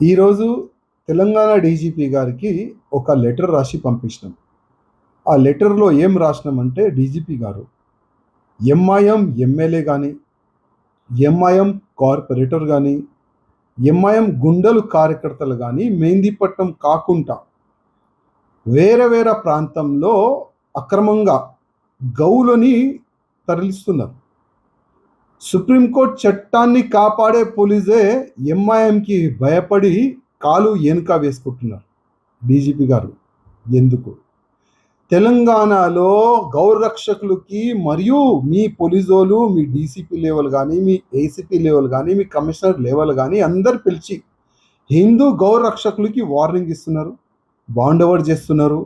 ఈరోజు తెలంగాణ డీజీపీ గారికి ఒక లెటర్ రాసి పంపించినాం. ఆ లెటర్‌లో ఏం రాసినామంటే డీజీపీ గారు, ఎంఐఎం ఎమ్మెల్యే గాని, ఎంఐఎం కార్పొరేటర్ గాని, ఎంఐఎం గుండెలు కార్యకర్తలు గాని మెహిందీపట్నం కాకుండా వేరే వేరే ప్రాంతంలో అక్రమంగా గౌలని తరలిస్తున్నారు. సుప్రీంకోర్టు చట్టాన్ని కాపాడే పోలీసే ఎంఐఎంకి భయపడి కాలు వెనుక వేసుకుంటున్నారు. డీజీపీ గారు ఎందుకు? తెలంగాణలో గౌరక్షకులకి మరియు మీ పోలీసోళ్ళు, మీ డీసీపీ లెవెల్ కానీ, మీ ఏసీపీ లెవెల్ కానీ, మీ కమిషనర్ లెవెల్ కానీ అందరు పిలిచి హిందూ గౌరక్షకులకి వార్నింగ్ ఇస్తున్నారు, బాండ్ ఓవర్ చేస్తున్నారు.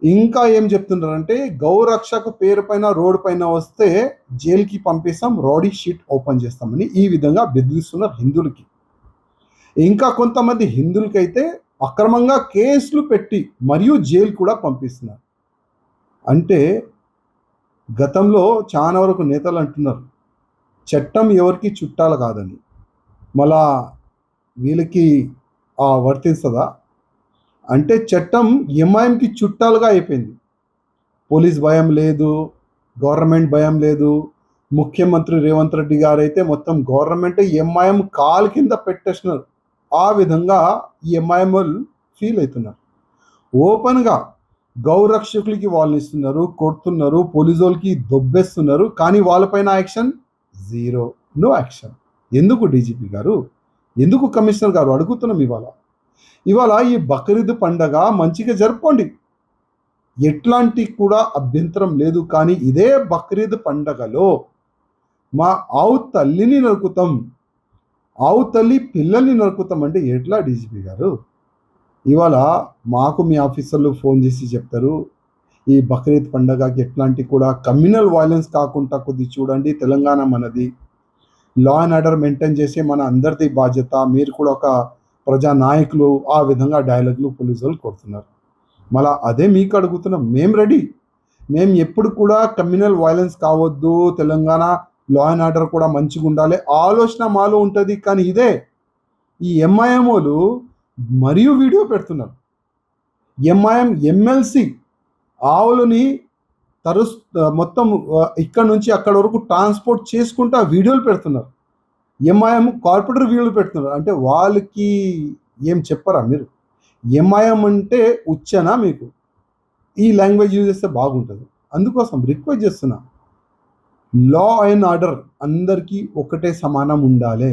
ఇంకా ఏం చెప్తున్నారంటే గౌరక్షక పేరు పైన రోడ్డు పైన వస్తే జైలుకి పంపిస్తాం, రౌడీ షీట్ ఓపెన్ చేస్తామని ఈ విధంగా బెదిరిస్తున్నారు హిందువులకి. ఇంకా కొంతమంది హిందువులకైతే అక్రమంగా కేసులు పెట్టి మరియు జైలు కూడా పంపిస్తున్నారు. అంటే గతంలో చాలా వరకు నేతలు అంటున్నారు చట్టం ఎవరికి చుట్టాలు కాదని. మళ్ళా వీళ్ళకి వర్తిస్తుందా? అంటే చట్టం ఎంఐఎంకి చుట్టాలుగా అయిపోయింది. పోలీస్ భయం లేదు, గవర్నమెంట్ భయం లేదు. ముఖ్యమంత్రి రేవంత్ రెడ్డి గారు అయితే మొత్తం గవర్నమెంట్ ఎంఐఎం కాలు కింద పెట్టేసినారు. ఆ విధంగా ఈ ఎంఐఎం వాళ్ళు ఫీల్ అవుతున్నారు. ఓపెన్గా గౌరక్షకులకి వాళ్ళని ఇస్తున్నారు, కొడుతున్నారు, పోలీసు వాళ్ళకి దొబ్బేస్తున్నారు. కానీ వాళ్ళపైన యాక్షన్ జీరో, నో యాక్షన్. ఎందుకు డీజీపీ గారు, ఎందుకు కమిషనర్ గారు అడుగుతున్నాం. ఇవాళ ఈ బక్రీద్ పండగ మంచిగా జరుపుకోండి, ఎట్లాంటి కూడా అభ్యంతరం లేదు. కానీ ఇదే బక్రీద్ పండగలో మా ఆవు తల్లిని నరుకుతాం, ఆవు తల్లి పిల్లల్ని నరుకుతాం అంటే ఎట్లా డీజీపీ గారు? ఇవాళ మాకు మీ ఆఫీసర్లు ఫోన్ చేసి చెప్తారు ఈ బక్రీద్ పండగకి ఎట్లాంటి కూడా కమ్యూనల్ వైలెన్స్ కాకుండా కొద్ది చూడండి, తెలంగాణ మనది, లా అండ్ ఆర్డర్ మెయింటైన్ చేసే మన అందరిది బాధ్యత, మీరు కూడా ఒక ప్రజా నాయకులు. ఆ విధంగా డైలాగులు పోలీసు వాళ్ళు కొడుతున్నారు. మళ్ళీ అదే మీకు అడుగుతున్నాం, మేము రెడీ. మేము ఎప్పుడు కూడా కమ్యూనల్ వైలెన్స్ కావద్దు, తెలంగాణ లా అండ్ ఆర్డర్ కూడా మంచిగా ఉండాలి ఆలోచన మాలో ఉంటుంది. కానీ ఇదే ఈ ఎంఐఎం వాళ్ళు మరియు వీడియో పెడుతున్నారు. ఎంఐఎం ఎమ్మెల్సీ ఆవులని మొత్తం ఇక్కడ నుంచి అక్కడ వరకు ట్రాన్స్పోర్ట్ చేసుకుంటూ వీడియోలు పెడుతున్నారు. ఎంఐఎం కార్పొరేటర్ వీడియోలు పెడుతున్నారు. అంటే వాళ్ళకి ఏం చెప్పరా మీరు? ఎంఐఎం అంటే ఉచ్చనా మీకు? ఈ లాంగ్వేజ్ యూజ్ చేస్తే బాగుంటుంది. అందుకోసం రిక్వెస్ట్ చేస్తున్నా, లా అండ్ ఆర్డర్ అందరికీ ఒకటే సమానం ఉండాలి.